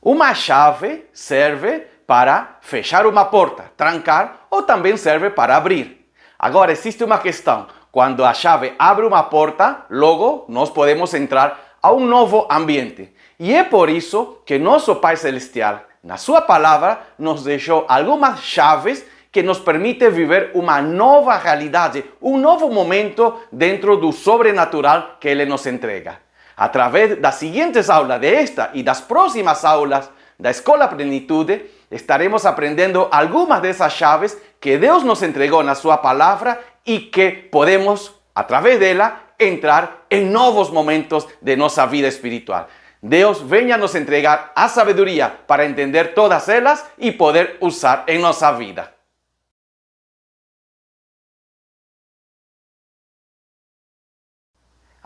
Uma chave serve para fechar uma porta, trancar, ou também serve para abrir. Agora, existe uma questão. Quando a chave abre uma porta, logo nós podemos entrar a um novo ambiente. E é por isso que nosso Pai Celestial, na sua palavra, nos deixou algumas chaves que nos permitem viver uma nova realidade, um novo momento dentro do sobrenatural que Ele nos entrega. Através das seguintes aulas, desta e das próximas aulas da Escola Plenitude, estaremos aprendendo algumas dessas chaves que Deus nos entregou na sua palavra e que podemos, através dela, entrar em novos momentos de nossa vida espiritual. Deus venha nos entregar a sabedoria para entender todas elas e poder usar em nossa vida.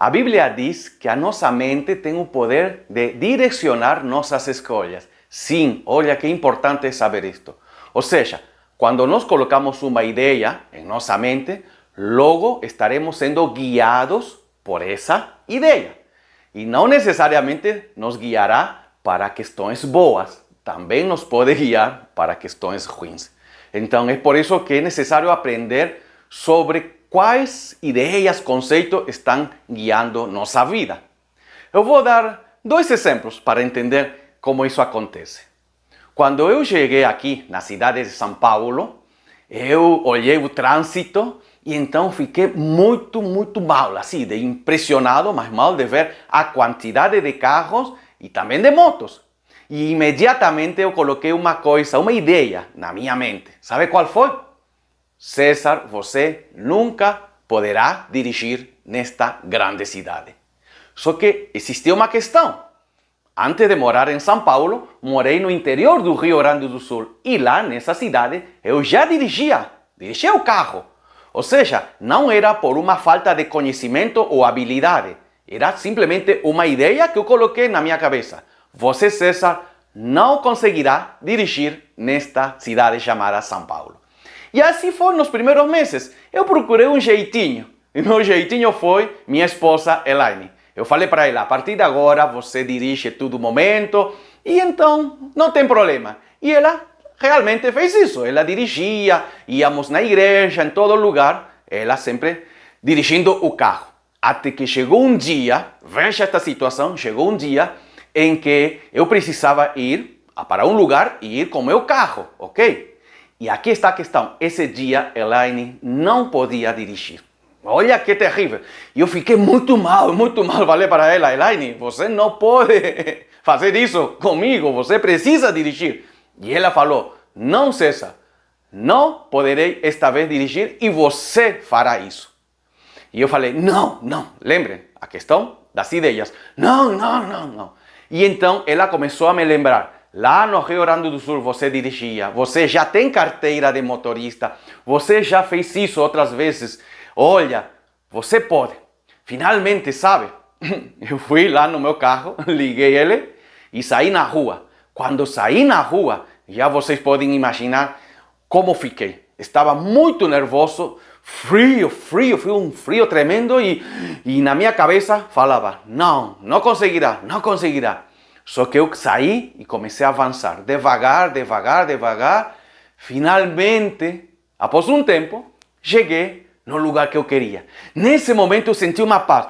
A Bíblia diz que a nossa mente tem o poder de direcionar nossas escolhas. Sim, olha que importante saber isto. Ou seja, quando nós colocamos uma ideia em nossa mente, logo estaremos sendo guiados por essa ideia. E não necessariamente nos guiará para questões boas, também nos pode guiar para questões ruins. Então é por isso que é necessário aprender sobre quais ideias, conceitos estão guiando nossa vida. Eu vou dar 2 exemplos para entender como isso acontece. Quando eu cheguei aqui na cidade de São Paulo, eu olhei o trânsito e então fiquei muito mal, assim, impressionado, mas mal de ver a quantidade de carros e também de motos. E imediatamente eu coloquei uma ideia na minha mente. Sabe qual foi? César, você nunca poderá dirigir nesta grande cidade. Só que existia uma questão. Antes de morar em São Paulo, morei no interior do Rio Grande do Sul. E lá, nessa cidade, eu já dirigia o carro. Ou seja, não era por uma falta de conhecimento ou habilidade. Era simplesmente uma ideia que eu coloquei na minha cabeça. Você, César, não conseguirá dirigir nesta cidade chamada São Paulo. E assim foi nos primeiros meses. Eu procurei um jeitinho. E meu jeitinho foi minha esposa Elaine. Eu falei para ela, a partir de agora você dirige todo momento e então não tem problema. E ela realmente fez isso. Ela dirigia, íamos na igreja, em todo lugar, ela sempre dirigindo o carro. Até que chegou um dia, veja esta situação, chegou um dia em que eu precisava ir para um lugar e ir com meu carro, ok? E aqui está a questão. Esse dia, Elaine não podia dirigir. Olha que terrível. E eu fiquei muito mal. Falei para ela, Elaine, você não pode fazer isso comigo. Você precisa dirigir. E ela falou, não, César, não poderei esta vez dirigir e você fará isso. E eu falei, não. Lembrem, a questão das ideias. Não. E então ela começou a me lembrar. Lá no Rio Grande do Sul você dirigia, você já tem carteira de motorista, você já fez isso outras vezes. Olha, você pode. Finalmente, sabe? Eu fui lá no meu carro, liguei ele e saí na rua. Quando saí na rua, já vocês podem imaginar como fiquei. Estava muito nervoso, frio, foi um frio tremendo e na minha cabeça falava, não conseguirá. Só que eu saí e comecei a avançar, devagar. Finalmente, após um tempo, cheguei no lugar que eu queria. Nesse momento eu senti uma paz.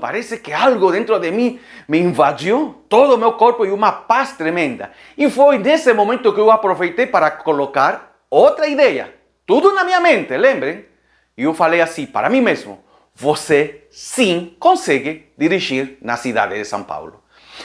Parece que algo dentro de mim me invadiu, todo o meu corpo e uma paz tremenda. E foi nesse momento que eu aproveitei para colocar outra ideia. Tudo na minha mente, lembrem? E eu falei assim para mim mesmo, você sim consegue dirigir na cidade de São Paulo.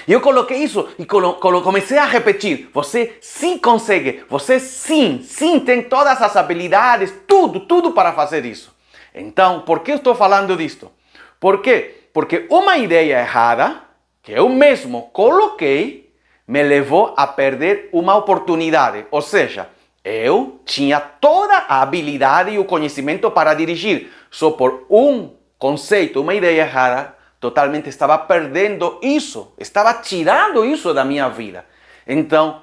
E eu coloquei isso e comecei a repetir. Você sim consegue, você sim tem todas as habilidades, tudo para fazer isso. Então, por que eu estou falando disto? Por quê? Porque uma ideia errada, que eu mesmo coloquei, me levou a perder uma oportunidade. Ou seja, eu tinha toda a habilidade e o conhecimento para dirigir. Só por um conceito, uma ideia errada, totalmente estava perdendo isso, estava tirando isso da minha vida. Então,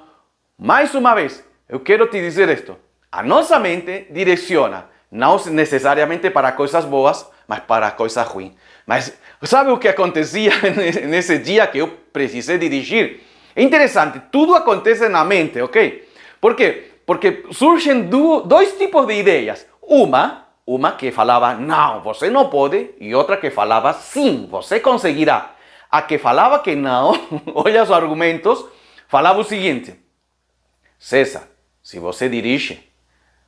mais uma vez, eu quero te dizer isto. A nossa mente direciona, não necessariamente para coisas boas, mas para coisas ruins. Mas sabe o que acontecia nesse dia que eu precisei dirigir? É interessante, tudo acontece na mente, ok? Por quê? Porque surgem dois tipos de ideias. Uma que falava, não, você não pode, e outra que falava, sim, você conseguirá. A que falava que não, olha os argumentos, falava o seguinte: César, se você dirige,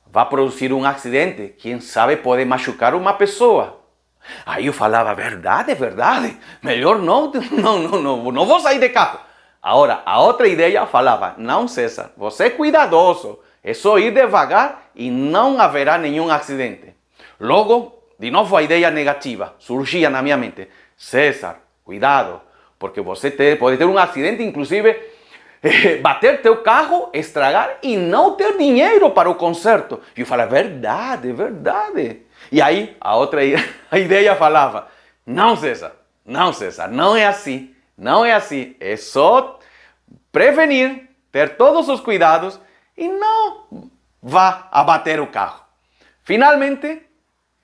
vai produzir um acidente, quem sabe pode machucar uma pessoa. Aí eu falava, verdade, verdade, melhor não vou sair de carro. Agora, a outra ideia falava, não, César, você é cuidadoso, é só ir devagar e não haverá nenhum acidente. Logo, de novo a ideia negativa surgia na minha mente, César, cuidado, porque você pode ter um acidente, inclusive bater teu carro, estragar e não ter dinheiro para o conserto. E eu falava, verdade, verdade. E aí a outra a ideia falava, não, César, não é assim, não é assim. É só prevenir, ter todos os cuidados e não vá abater o carro. Finalmente,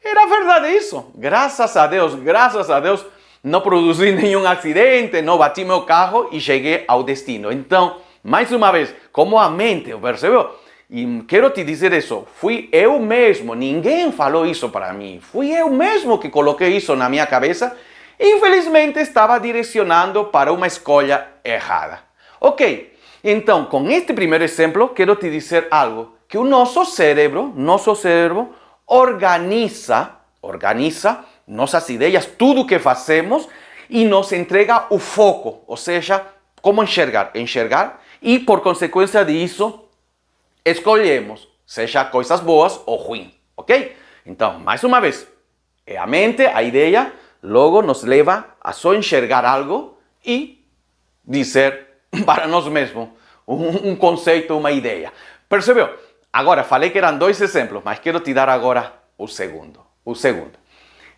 era verdade isso. Graças a Deus, não produzi nenhum acidente, não bati meu carro e cheguei ao destino. Então, mais uma vez, como a mente, percebeu? E quero te dizer isso, fui eu mesmo, ninguém falou isso para mim, fui eu mesmo que coloquei isso na minha cabeça e infelizmente estava direcionando para uma escolha errada. Ok, então com este primeiro exemplo quero te dizer algo, que o nosso cérebro organiza nossas ideias, tudo que fazemos e nos entrega o foco, ou seja, como enxergar, e por consequência disso, escolhemos, seja coisas boas ou ruins, ok? Então, mais uma vez, é a mente, a ideia, logo nos leva a só enxergar algo e dizer para nós mesmos um conceito, uma ideia. Percebeu? Agora, falei que eram dois exemplos, mas quero te dar agora o segundo.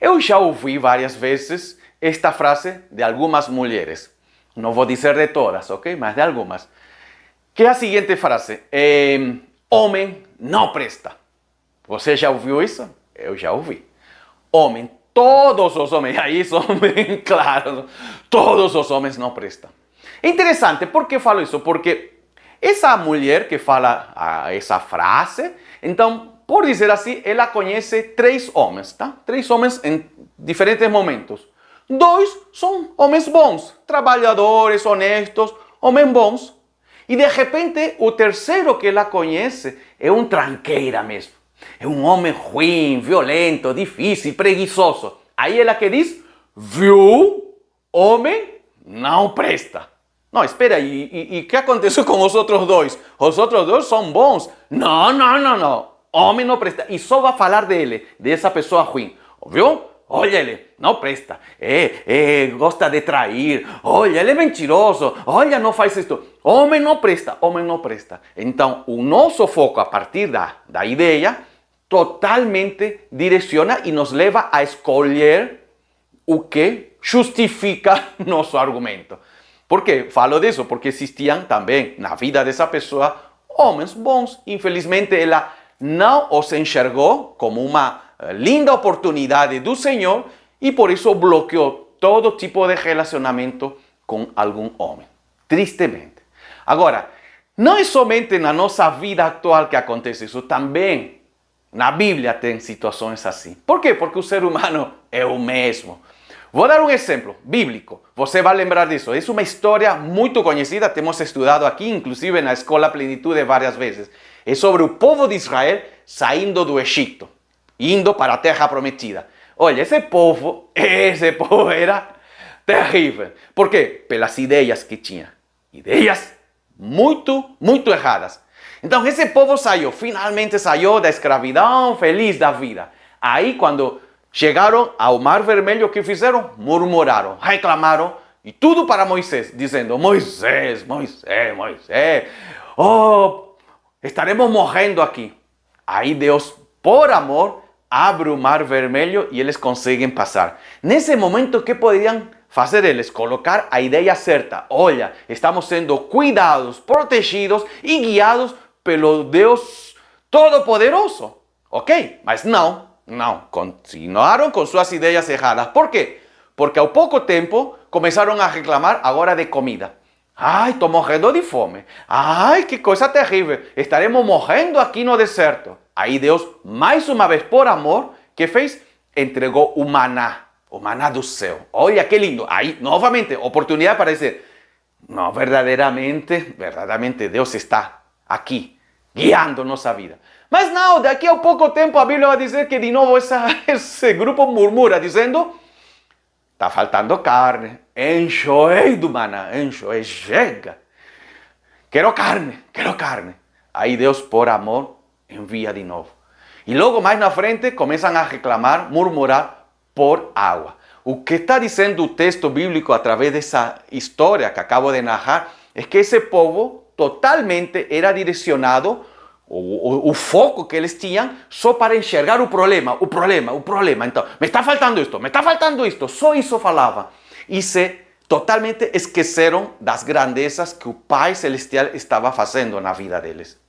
Eu já ouvi várias vezes esta frase de algumas mulheres. Não vou dizer de todas, ok? Mas de algumas. Que é a seguinte frase, homem não presta. Você já ouviu isso? Eu já ouvi. Homem, todos os homens, aí são bem claros, todos os homens não prestam. É interessante, por que falo isso? Porque essa mulher que fala essa frase, então, por dizer assim, ela conhece 3 homens, tá? 3 homens em diferentes momentos. 2 são homens bons, trabalhadores, honestos, homens bons. E de repente, o terceiro que ela conhece é um tranqueira mesmo. É um homem ruim, violento, difícil, preguiçoso. Aí ela que diz, viu? Homem não presta. Não, espera, e o que aconteceu com os outros 2? Os outros 2 são bons. Não. Homem não presta. E só vai falar dele, dessa pessoa ruim. Viu? Olha ele, não presta, gosta de trair, olha, ele é mentiroso, olha, não faz isso. Homem não presta. Então, o nosso foco a partir da ideia totalmente direciona e nos leva a escolher o que justifica nosso argumento. Por quê? Falo disso porque existiam também na vida dessa pessoa homens bons. Infelizmente, ela não os enxergou como uma linda oportunidade do Senhor e por isso bloqueou todo tipo de relacionamento com algum homem. Tristemente. Agora, não é somente na nossa vida atual que acontece isso, também na Bíblia tem situações assim. Por quê? Porque o ser humano é o mesmo. Vou dar um exemplo bíblico, você vai lembrar disso. É uma história muito conhecida, temos estudado aqui, inclusive na Escola Plenitude várias vezes. É sobre o povo de Israel saindo do Egito, indo para a Terra Prometida. Olha, esse povo era terrível. Por quê? Pelas ideias que tinha. Ideias muito erradas. Então esse povo finalmente saiu da escravidão, feliz da vida. Aí quando chegaram ao Mar Vermelho, o que fizeram? Murmuraram, reclamaram, e tudo para Moisés, dizendo, Moisés, estaremos morrendo aqui. Aí Deus, por amor, abre o Mar Vermelho e eles conseguem passar. Nesse momento, o que poderiam fazer eles? Colocar a ideia certa. Olha, estamos sendo cuidados, protegidos e guiados pelo Deus Todo-Poderoso. Ok? Mas não, continuaram com suas ideias erradas. Por quê? Porque ao pouco tempo começaram a reclamar agora de comida. Ai, estou morrendo de fome. Ai, que coisa terrível. Estaremos morrendo aqui no deserto. Aí Deus, mais uma vez, por amor, que fez? Entregou o maná do céu. Olha que lindo. Aí, novamente, oportunidade para dizer, não, verdadeiramente Deus está aqui, guiando nossa vida. Mas não, daqui a pouco tempo a Bíblia vai dizer que de novo esse grupo murmura, dizendo, está faltando carne, enjoei do maná, chega. Quero carne. Aí Deus, por amor, envia de novo. E logo mais na frente começam a reclamar, murmurar por água. O que está dizendo o texto bíblico através dessa história que acabo de narrar é que esse povo totalmente era direcionado, o foco que eles tinham, só para enxergar o problema. Então, me está faltando isto, só isso falava. E se totalmente esqueceram das grandezas que o Pai Celestial estava fazendo na vida deles.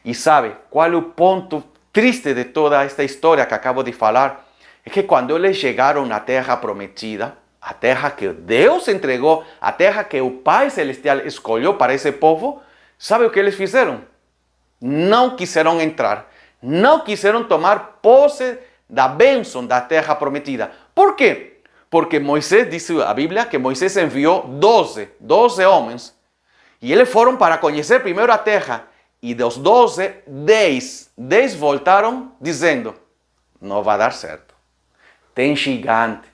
E sabe qual é o ponto triste de toda esta história que acabo de falar? É que quando eles chegaram na terra prometida, a terra que Deus entregou, a terra que o Pai Celestial escolheu para esse povo, sabe o que eles fizeram? Não quiseram entrar, não quiseram tomar posse da bênção da terra prometida. Por quê? Porque Moisés, diz a Bíblia, que Moisés enviou 12 homens, e eles foram para conhecer primeiro a terra, e dos 12, 10 voltaram dizendo, não vai dar certo. Tem gigante,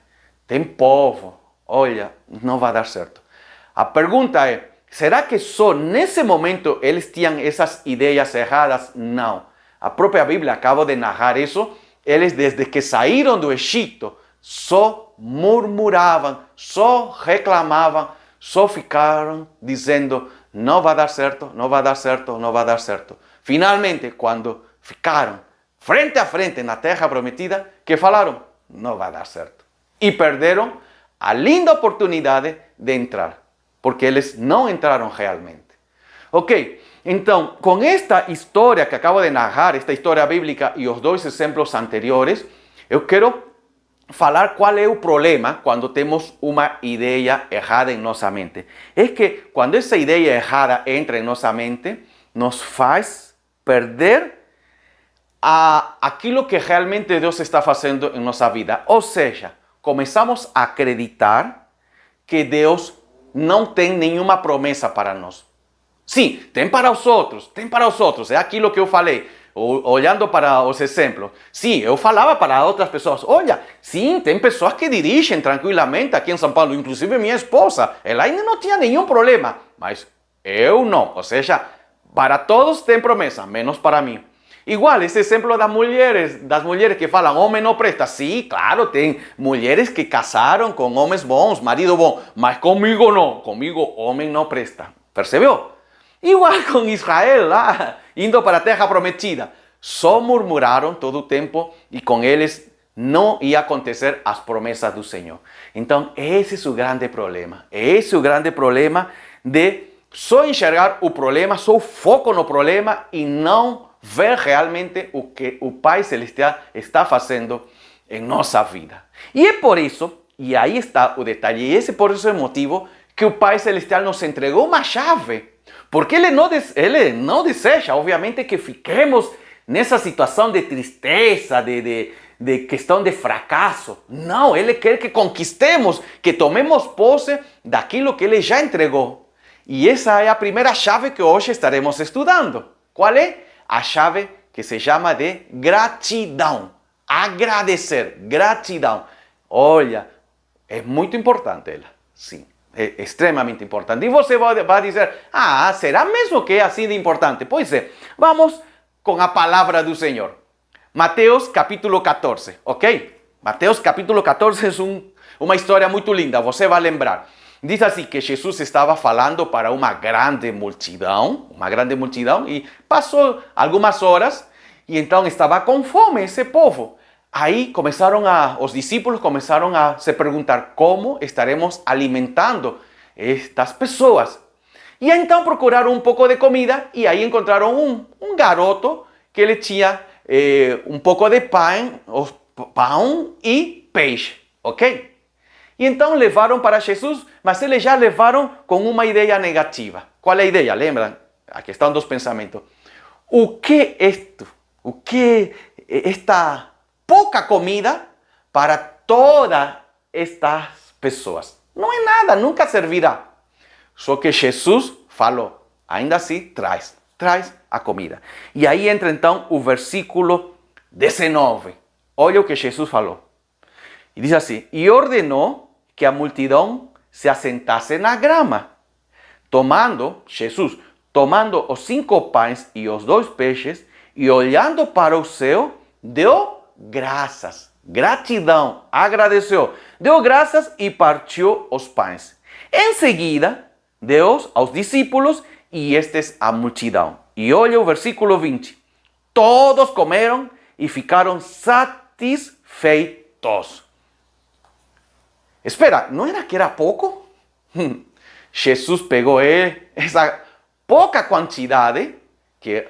tem povo, olha, não vai dar certo. A pergunta é, será que só nesse momento eles tinham essas ideias erradas? Não. A própria Bíblia acaba de narrar isso. Eles, desde que saíram do Egito, só murmuravam, só reclamavam, só ficaram dizendo, não vai dar certo. Finalmente, quando ficaram frente a frente na terra prometida, que falaram? Não vai dar certo. E perderam a linda oportunidade de entrar, porque eles não entraram realmente. Ok, então, com esta história que acabo de narrar, esta história bíblica e os dois exemplos anteriores, eu quero falar qual é o problema quando temos uma ideia errada em nossa mente. É que quando essa ideia errada entra em nossa mente, nos faz perder aquilo que realmente Deus está fazendo em nossa vida. Ou seja, começamos a acreditar que Deus não tem nenhuma promessa para nós. Sim, tem para os outros, é aquilo que eu falei, olhando para os exemplos. Sim, eu falava para outras pessoas, olha, sim, tem pessoas que dirigem tranquilamente aqui em São Paulo, inclusive minha esposa, ela ainda não tinha nenhum problema, mas eu não, ou seja, para todos tem promessa, menos para mim. Igual, esse exemplo das mulheres que falam, homem não presta. Sim, claro, tem mulheres que casaram com homens bons, marido bom, mas comigo não, comigo homem não presta. Percebeu? Igual com Israel lá, indo para a terra prometida. Só murmuraram todo o tempo e com eles não ia acontecer as promessas do Senhor. Então, esse é o grande problema. Esse é o grande problema de só enxergar o problema, só foco no problema e não ver realmente o que o Pai Celestial está fazendo em nossa vida. E é por isso, e aí está o detalhe, e esse por esse é o motivo que o Pai Celestial nos entregou uma chave. Porque Ele não deseja, obviamente, que fiquemos nessa situação de tristeza, de questão de fracasso. Não, Ele quer que conquistemos, que tomemos posse daquilo que Ele já entregou. E essa é a primeira chave que hoje estaremos estudando. Qual é? A chave que se chama de gratidão. Agradecer, gratidão. Olha, é muito importante ela, sim. É extremamente importante. E você vai dizer, será mesmo que é assim de importante? Pois é, vamos com a palavra do Senhor. Mateus capítulo 14, ok? Mateus capítulo 14 é uma história muito linda, você vai lembrar. Diz assim que Jesus estava falando para uma grande multidão, e passou algumas horas, e então estava com fome esse povo. Aí os discípulos começaram a se perguntar como estaremos alimentando estas pessoas. E então procuraram um pouco de comida e aí encontraram um garoto que ele tinha um pouco de pão e peixe, ok? E então levaram para Jesus, mas eles já levaram com uma ideia negativa. Qual é a ideia? Lembram? Aqui estão dois pensamentos. O que esta pouca comida para todas estas pessoas? Não é nada, nunca servirá. Só que Jesus falou, ainda assim, traz a comida. E aí entra então o versículo 19. Olha o que Jesus falou. E diz assim, e ordenou que a multidão se assentasse na grama. Jesus, tomando os 5 pães e os 2 peixes, e olhando para o céu, deu graças, gratidão, agradeceu. Deu graças e partiu os pães. Em seguida, deu aos discípulos e estes à multidão. E olha o versículo 20. Todos comeram e ficaram satisfeitos. Espera, não era que era pouco? Jesus pegou essa pouca quantidade que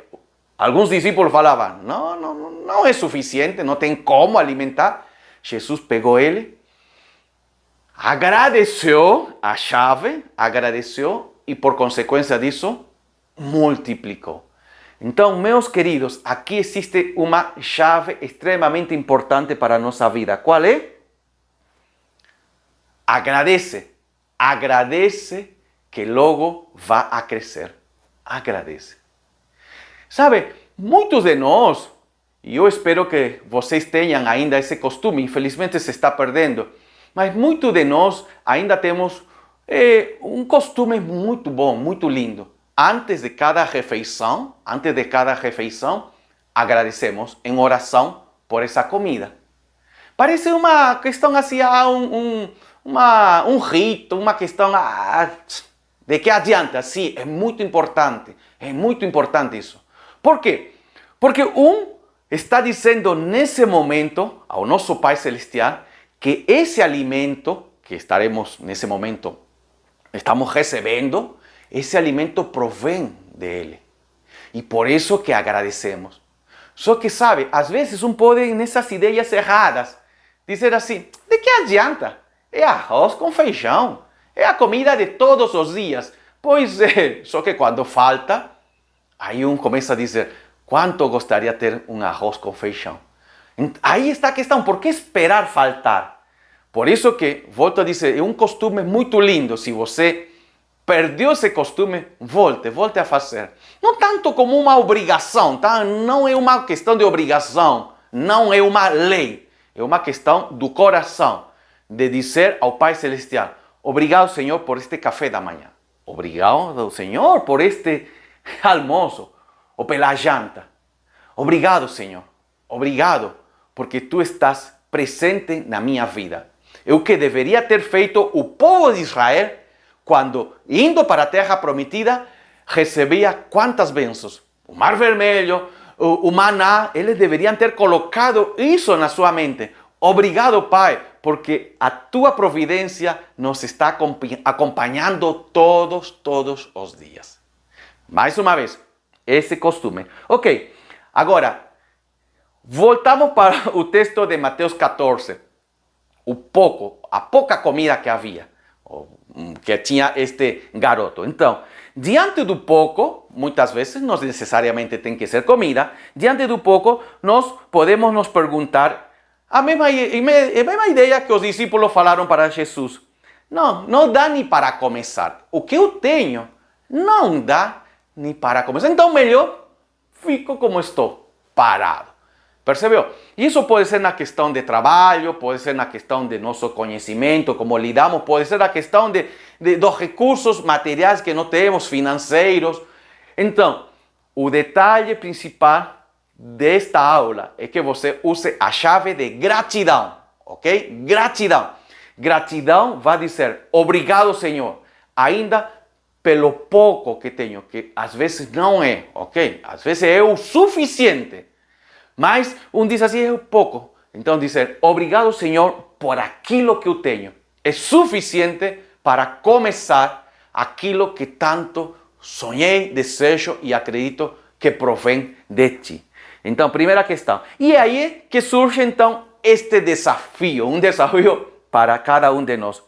alguns discípulos falavam, não é suficiente, não tem como alimentar. Jesus pegou ele, agradeceu a chave, agradeceu e por consequência disso, multiplicou. Então, meus queridos, aqui existe uma chave extremamente importante para a nossa vida. Qual é? Agradece que logo vai a crescer. Agradece. Sabe, muitos de nós, e eu espero que vocês tenham ainda esse costume, infelizmente se está perdendo, mas muitos de nós ainda temos um costume muito bom, muito lindo. Antes de cada refeição, agradecemos em oração por essa comida. Parece uma questão assim, um rito, uma questão de que adianta. Sim, é muito importante isso. Por quê? Porque está dizendo nesse momento ao nosso Pai Celestial que esse alimento que estaremos nesse momento, estamos recebendo, esse alimento provém dele. E por isso que agradecemos. Só que sabe, às vezes pode nessas ideias erradas dizer assim, de que adianta? É arroz com feijão, é a comida de todos os dias. Pois é, só que quando falta, aí começa a dizer, quanto gostaria de ter um arroz com feijão? Aí está a questão, por que esperar faltar? Por isso que, volto a dizer, é um costume muito lindo. Se você perdeu esse costume, volte a fazer. Não tanto como uma obrigação, tá? Não é uma questão de obrigação, não é uma lei. É uma questão do coração, de dizer ao Pai Celestial, obrigado, Senhor, por este café da manhã. Obrigado, Senhor, por este almoço ou pela janta. Obrigado, Senhor. Obrigado, porque Tu estás presente na minha vida. É o que deveria ter feito o povo de Israel quando, indo para a terra prometida, recebia quantas bênçãos? O Mar Vermelho, o maná, eles deveriam ter colocado isso na sua mente. Obrigado, Pai, porque a Tua providência nos está acompanhando todos os dias. Mais uma vez, esse costume. Ok, agora, voltamos para o texto de Mateus 14. A pouca comida que havia, que tinha este garoto. Então, diante do pouco, muitas vezes não necessariamente tem que ser comida, diante do pouco, nós podemos nos perguntar a mesma ideia que os discípulos falaram para Jesus. Não dá nem para começar. O que eu tenho não dá nem para começar. Então, melhor fico como estou, parado. Percebeu? Isso pode ser na questão de trabalho, pode ser na questão de nosso conhecimento, como lidamos, pode ser na questão dos recursos materiais que não temos, financeiros. Então, o detalhe principal desta aula é que você use a chave de gratidão, ok? Gratidão. Gratidão vai dizer, obrigado, Senhor, ainda pelo pouco que tenho, que às vezes não é, ok? Às vezes é o suficiente. Mas diz assim, é pouco. Então dizer, obrigado, Senhor, por aquilo que eu tenho. É suficiente para começar aquilo que tanto sonhei, desejo e acredito que provém de Ti. Então, primeira questão. E aí que surge então este desafio, um desafio para cada um de nós.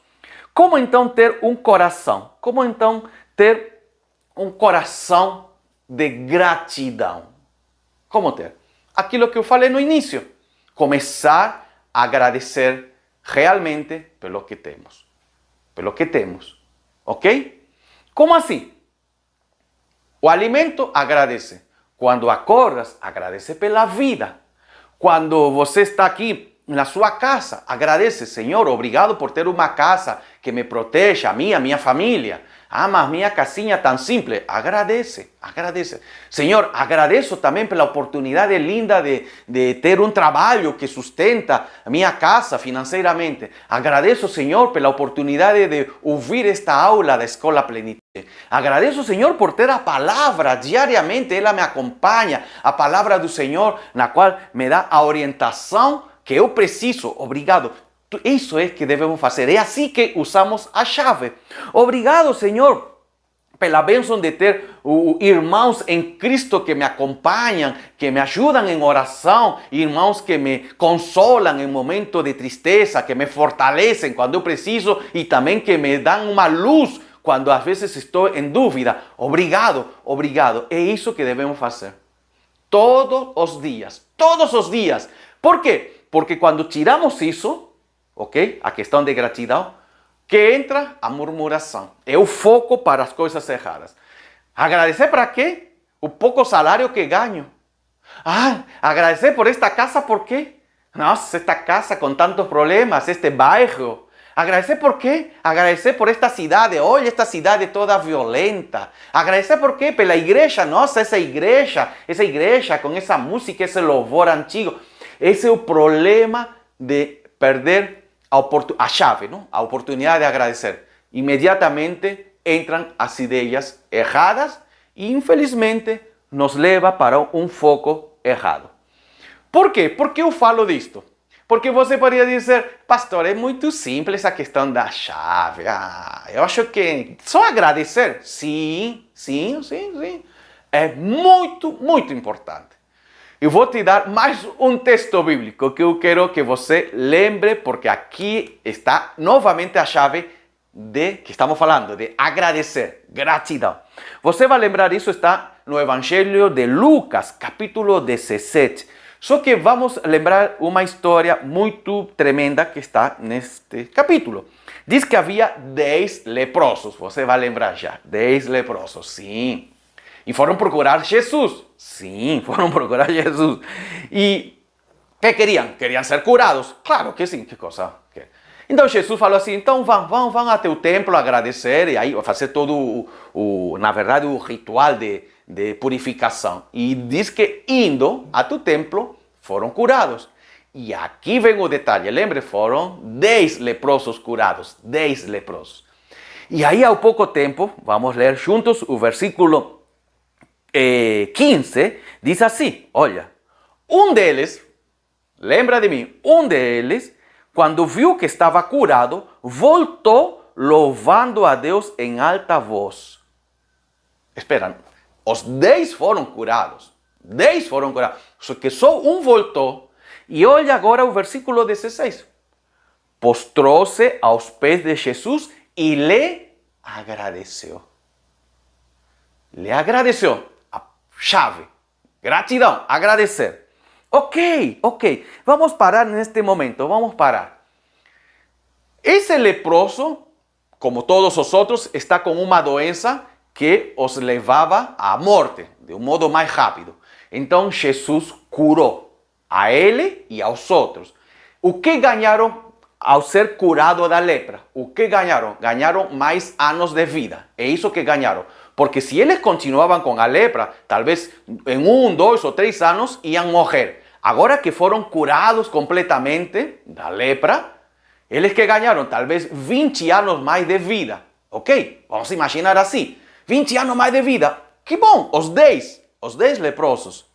Como então ter um coração? Como então ter um coração de gratidão? Como ter? Aquilo que eu falei no início. Começar a agradecer realmente pelo que temos. Pelo que temos. Ok? Como assim? O alimento, agradece. Quando acordas, agradece pela vida. Quando você está aqui na sua casa, agradece. Senhor, obrigado por ter uma casa que me proteja, a minha família. Mas minha casinha tão simples. Agradece, agradece. Senhor, agradeço também pela oportunidade linda de ter um trabalho que sustenta a minha casa financeiramente. Agradeço, Senhor, pela oportunidade de ouvir esta aula da Escola Plenitude. Agradeço, Senhor, por ter a palavra diariamente, ela me acompanha, a palavra do Senhor, na qual me dá a orientação que eu preciso. Obrigado. Isso é que devemos fazer. É assim que usamos a chave. Obrigado, Senhor, pela bênção de ter irmãos em Cristo que me acompanham, que me ajudam em oração, irmãos que me consolam em momentos de tristeza, que me fortalecem quando eu preciso e também que me dão uma luz quando às vezes estou em dúvida. Obrigado, obrigado. É isso que devemos fazer. Todos os dias. Todos os dias. Por quê? Porque quando tiramos isso, ok? A questão de gratidão, que entra a murmuração. É o foco para as coisas erradas. Agradecer para quê? O pouco salário que ganho. Agradecer por esta casa, por quê? Nossa, esta casa com tantos problemas, este bairro. Agradecer por quê? Agradecer por esta cidade. Olha, esta cidade toda violenta. Agradecer por quê? Pela igreja. Nossa, essa igreja com essa música, esse louvor antigo. Esse é o problema de perder a chave, não? A oportunidade de agradecer. Imediatamente entram as ideias erradas e, infelizmente, nos leva para um foco errado. Por quê? Por que eu falo disto? Porque você poderia dizer, pastor, é muito simples a questão da chave. Eu acho que só agradecer. Sim. É muito, muito importante. Eu vou te dar mais um texto bíblico que eu quero que você lembre, porque aqui está novamente a chave de que estamos falando, de agradecer, gratidão. Você vai lembrar isso, está no Evangelho de Lucas, capítulo 17. Só que vamos lembrar uma história muito tremenda que está neste capítulo. Diz que havia 10 leprosos, você vai lembrar já, 10 leprosos, sim. E foram procurar Jesus. Sim, foram procurar Jesus. E que queriam? Queriam ser curados. Claro que sim, que coisa. Então Jesus falou assim, então vão até o templo agradecer e aí fazer todo na verdade, o ritual de purificação. E diz que indo até o templo, foram curados. E aqui vem o detalhe, lembre, foram 10 leprosos curados, 10 leprosos. E aí, há pouco tempo, vamos ler juntos o versículo 15, diz assim, olha, um deles, lembra de mim, um deles, quando viu que estava curado, voltou louvando a Deus em alta voz. Espera, os 10 foram curados, 10 foram curados, só que só um voltou. E olha agora o versículo 16. Postrou-se aos pés de Jesus e lhe agradeceu. Lhe agradeceu. A chave. Gratidão. Agradecer. Ok. Vamos parar neste momento. Vamos parar. Esse leproso, como todos os outros, está com uma doença que os levava à morte, de um modo mais rápido. Então Jesus curou a ele e aos outros. O que ganharam ao ser curado da lepra? O que ganharam? Ganharam mais anos de vida. É isso que ganharam. Porque se eles continuavam com a lepra, talvez em 1, 2 ou 3 anos iam morrer. Agora que foram curados completamente da lepra, eles que ganharam talvez 20 anos mais de vida. Ok? Vamos imaginar assim. 20 anos mais de vida. Que bom! Os 10 leprosos.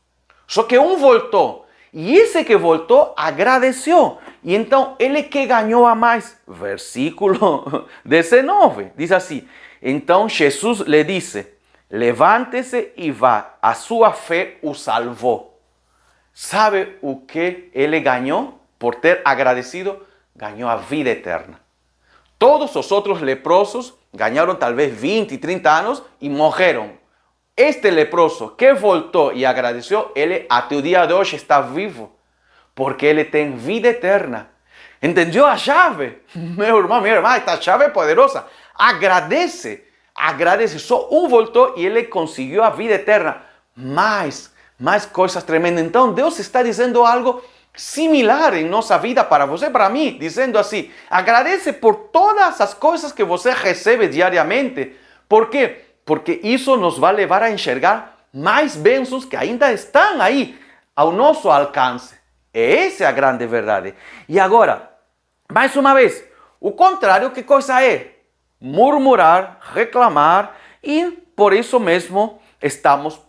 Só que um voltou. E esse que voltou agradeceu. E então ele que ganhou a mais. Versículo 19. Diz assim. Então Jesus lhe disse, levante-se e vá. A sua fé o salvou. Sabe o que ele ganhou por ter agradecido? ganhou a vida eterna. Todos os outros leprosos ganharam talvez 20, 30 anos e morreram. Este leproso que voltou e agradeceu, ele até o dia de hoje está vivo, porque ele tem vida eterna. Entendeu a chave? Meu irmão, minha irmã, esta chave é poderosa. Agradece, agradece. Só um voltou e ele conseguiu a vida eterna. Mais coisas tremendas. Então Deus está dizendo algo similar em nossa vida para você e para mim, dizendo assim: agradece por todas as coisas que você recebe diariamente. Por quê? Porque isso nos vai levar a enxergar mais bênçãos que ainda estão aí ao nosso alcance. Essa é a grande verdade. E agora, mais uma vez, o contrário, que coisa é? Murmurar, reclamar, e por isso mesmo estamos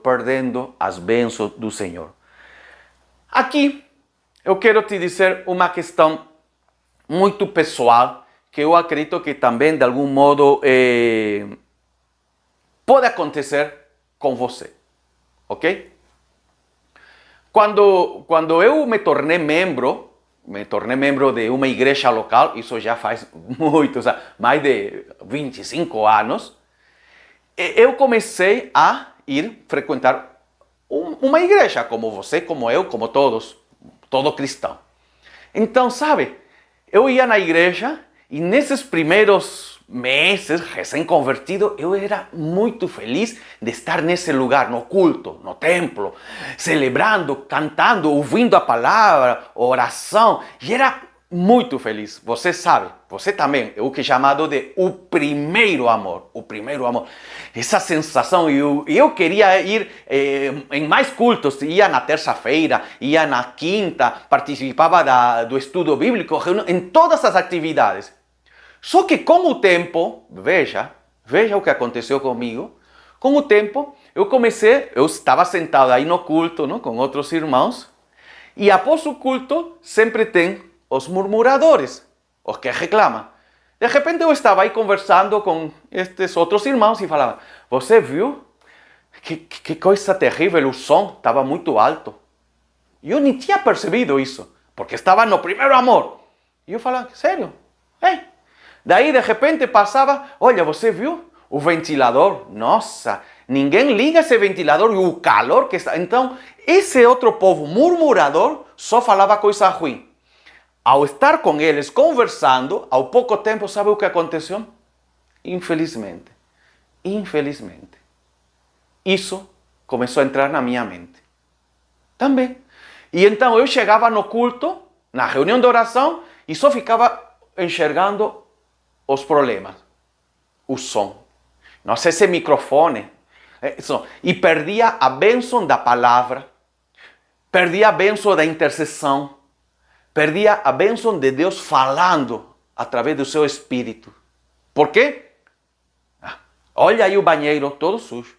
perdendo as bênçãos do Senhor. Aqui, eu quero te dizer uma questão muito pessoal, que eu acredito que também, de algum modo, pode acontecer com você, ok? Quando eu me tornei membro de uma igreja local, isso já faz muitos, mais de 25 anos, eu comecei a frequentar uma igreja, como você, como eu, como todos, todo cristão. Então, sabe, eu ia na igreja e nesses primeiros meses, recém-convertido, eu era muito feliz de estar nesse lugar, no culto, no templo, celebrando, cantando, ouvindo a palavra, oração, e era muito feliz. Você sabe, você também, é o que é chamado de o primeiro amor, essa sensação. Eu queria ir em mais cultos, ia na terça-feira, ia na quinta, participava do estudo bíblico, em todas as atividades. Só que com o tempo, veja o que aconteceu comigo. Com o tempo, eu estava sentado aí no culto, não, com outros irmãos, e após o culto, sempre tem os murmuradores, os que reclamam. De repente eu estava aí conversando com estes outros irmãos e falava: você viu? Que coisa terrível, o som estava muito alto. E eu nem tinha percebido isso, porque estava no primeiro amor. E eu falava: sério? Daí, de repente, passava: olha, você viu o ventilador? Nossa, ninguém liga esse ventilador e o calor que está. Então, esse outro povo murmurador só falava coisa ruim. Ao estar com eles conversando, ao pouco tempo, sabe o que aconteceu? Infelizmente, isso começou a entrar na minha mente também. E então eu chegava no culto, na reunião de oração, e só ficava enxergando os problemas, o som, nossa, esse microfone, e perdia a bênção da palavra, perdia a bênção da intercessão, perdia a bênção de Deus falando através do seu Espírito. Por quê? Olha aí o banheiro todo sujo.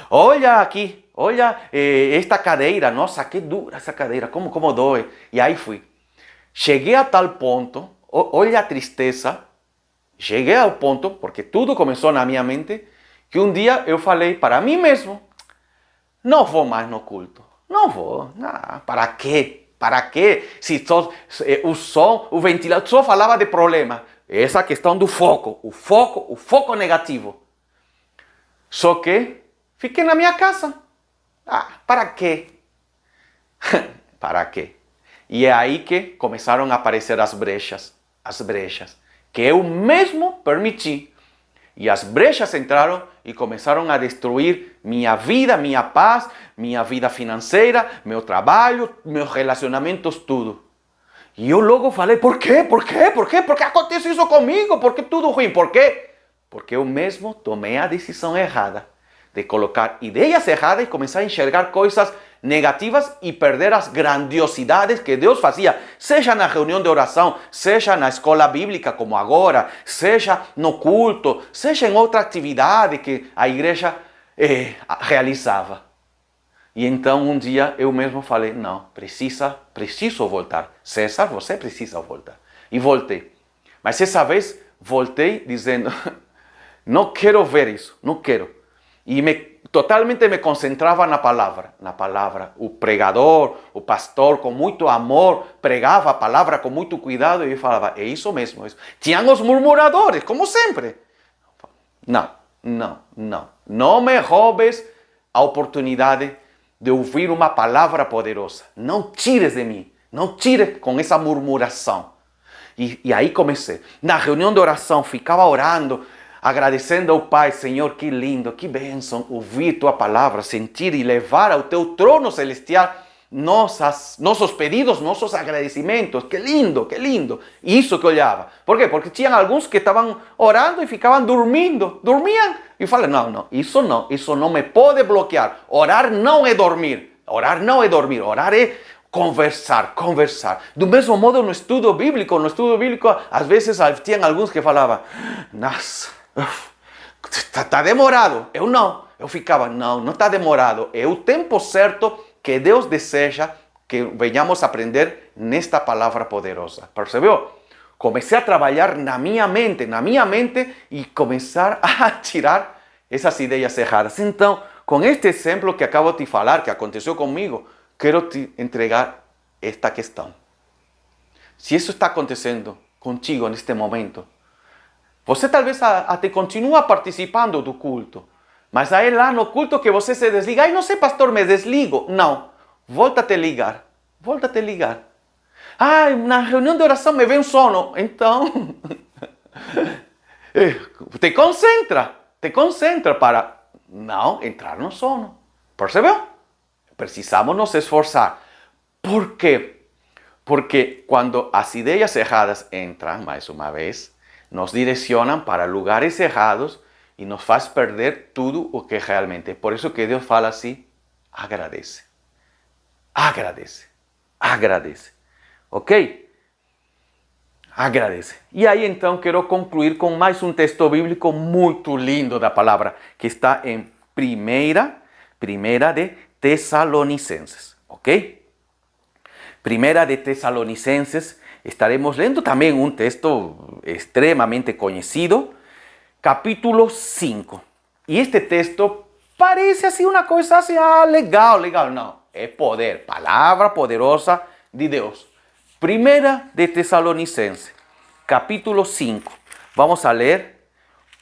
Olha aqui, olha esta cadeira, nossa, que dura essa cadeira, como dói. E aí fui. Cheguei a tal ponto, olha a tristeza, cheguei ao ponto, porque tudo começou na minha mente, que um dia eu falei para mim mesmo: não vou mais no culto, não vou, para quê? Para quê? Se só, o som, o ventilador, só falava de problema. Essa questão do foco, o foco negativo. Só que fiquei na minha casa. Para quê? Para quê? E é aí que começaram a aparecer as brechas, que eu mesmo permiti. E as brechas entraram e começaram a destruir minha vida, minha paz, minha vida financeira, meu trabalho, meus relacionamentos, tudo. E eu logo falei: por quê? Por que acontece isso comigo? Por que tudo ruim? Por quê? Porque eu mesmo tomei a decisão errada de colocar ideias erradas e começar a enxergar coisas negativas e perder as grandiosidades que Deus fazia, seja na reunião de oração, seja na escola bíblica como agora, seja no culto, seja em outra atividade que a igreja realizava. E então um dia eu mesmo falei: não, preciso voltar. César, você precisa voltar. E voltei. Mas essa vez voltei dizendo: não quero ver isso, não quero. Totalmente me concentrava na palavra. O pregador, o pastor, com muito amor, pregava a palavra com muito cuidado e eu falava, é isso mesmo. Isso. Tinham os murmuradores, como sempre. Não me roubes a oportunidade de ouvir uma palavra poderosa. Não tires de mim. Não tires com essa murmuração. E aí comecei. Na reunião de oração, ficava orando, agradecendo ao Pai, Senhor, que lindo, que bênção ouvir Tua palavra, sentir e levar ao Teu trono celestial nossos pedidos, nossos agradecimentos. Que lindo, que lindo. Isso que olhava. Por quê? Porque tinham alguns que estavam orando e ficavam dormindo. Dormiam. E falei, não, isso não me pode bloquear. Orar não é dormir. Orar é conversar. Do mesmo modo no estudo bíblico, às vezes tinha alguns que falavam, nossa, está demorado. Eu ficava, não está demorado. É o tempo certo que Deus deseja que venhamos a aprender nesta palavra poderosa. Percebeu? Comecei a trabalhar na minha mente e começar a tirar essas ideias erradas. Então, com este exemplo que acabo de te falar, que aconteceu comigo, quero te entregar esta questão. Se isso está acontecendo contigo neste momento, você talvez até continua participando do culto, mas aí lá no culto que você se desliga, ai, não sei, pastor, me desligo. Não, volta-te a ligar. Ai, na reunião de oração me vem um sono. Então, te concentra para não entrar no sono. Percebeu? Precisamos nos esforçar. Por quê? Porque quando as ideias erradas entram, mais uma vez, nos direcionam para lugares errados e nos faz perder tudo o que realmente. Por isso que Deus fala assim, agradece. Ok? Agradece. E aí então quero concluir com mais um texto bíblico muito lindo da palavra, que está em primeira de Tessalonicenses. Ok? Primeira de Tessalonicenses, estaremos lendo também um texto extremamente conhecido, capítulo 5. E este texto parece assim uma coisa assim, legal. Não, é poder, palavra poderosa de Deus. Primeira de Tessalonicenses, capítulo 5. Vamos a ler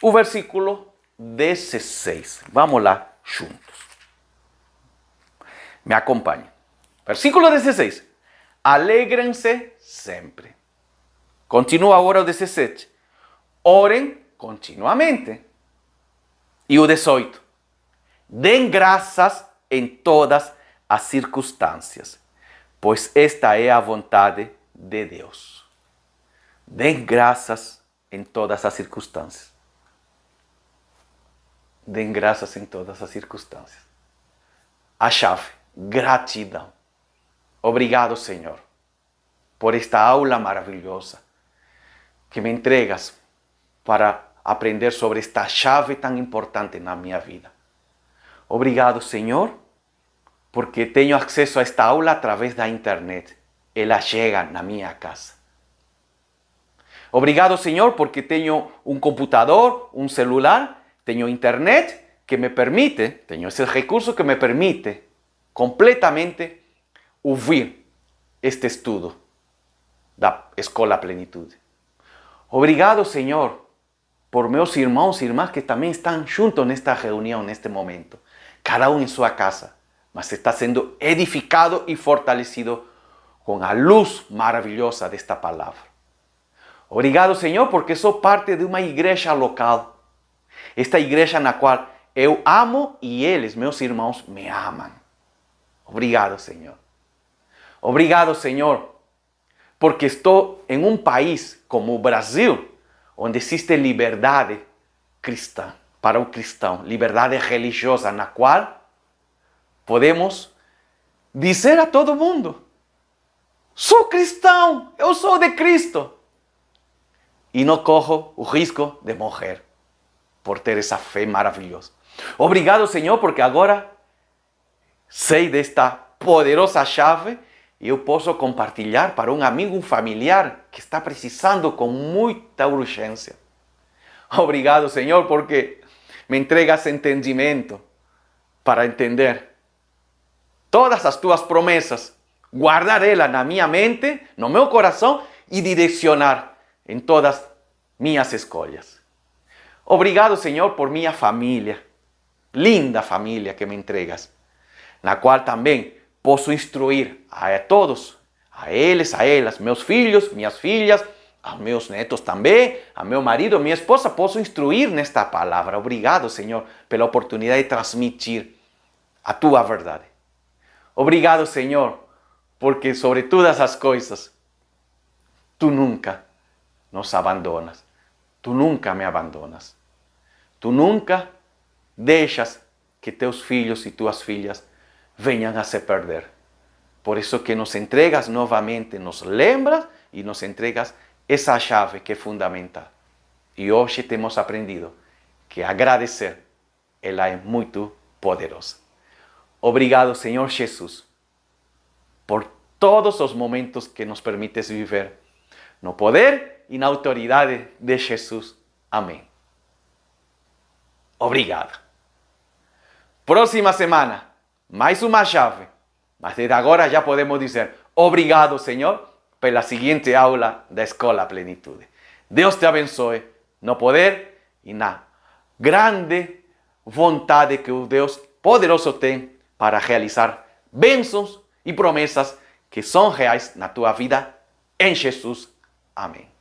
o versículo 16. Vamos lá juntos. Me acompanhe. Versículo 16. Alegrense sempre. Continua agora o 17. Orem continuamente. E o 18. Den graças em todas as circunstâncias, pois esta é a vontade de Deus. Den graças em todas as circunstâncias. Den graças em todas as circunstâncias. A chave, gratidão. Obrigado, Senhor, por esta aula maravilhosa que me entregas para aprender sobre esta chave tão importante na minha vida. Obrigado, Senhor, porque tenho acesso a esta aula através da internet. Ela chega na minha casa. Obrigado, Senhor, porque tenho um computador, um celular, tenho internet que me permite, tenho esse recurso que me permite completamente ouvir este estudo da Escola Plenitude. Obrigado, Senhor, por meus irmãos e irmãs que também estão juntos nesta reunião, neste momento. Cada um em sua casa, mas está sendo edificado e fortalecido com a luz maravilhosa desta palavra. Obrigado, Senhor, porque sou parte de uma igreja local. Esta igreja na qual eu amo e eles, meus irmãos, me amam. Obrigado, Senhor. Obrigado, Senhor, porque estou em um país como o Brasil, onde existe liberdade cristã, para o cristão, liberdade religiosa, na qual podemos dizer a todo mundo, sou cristão, eu sou de Cristo. E não corro o risco de morrer por ter essa fé maravilhosa. Obrigado, Senhor, porque agora sei desta poderosa chave e eu posso compartilhar para um amigo, um familiar que está precisando com muita urgência. Obrigado, Senhor, porque me entregas entendimento para entender todas as tuas promessas, guardar elas na minha mente, no meu coração e direcionar em todas minhas escolhas. Obrigado, Senhor, por minha família, linda família que me entregas, na qual também posso instruir a todos, a eles, a elas, meus filhos, minhas filhas, a meus netos também, a meu marido, a minha esposa, posso instruir nesta palavra. Obrigado, Senhor, pela oportunidade de transmitir a tua verdade. Obrigado, Senhor, porque sobre todas as coisas, tu nunca nos abandonas. Tu nunca me abandonas. Tu nunca deixas que teus filhos e tuas filhas venham a se perder. Por isso que nos entregas novamente, nos lembras e nos entregas essa chave que é fundamental. E hoje temos aprendido que agradecer, ela é muito poderosa. Obrigado, Senhor Jesus, por todos os momentos que nos permites viver, no poder e na autoridade de Jesus. Amém. Obrigado. Próxima semana, mais uma chave. Mas desde agora já podemos dizer obrigado, Senhor, pela seguinte aula da Escola Plenitude. Deus te abençoe no poder e na grande vontade que o Deus poderoso tem para realizar bênçãos e promessas que são reais na tua vida em Jesus. Amém.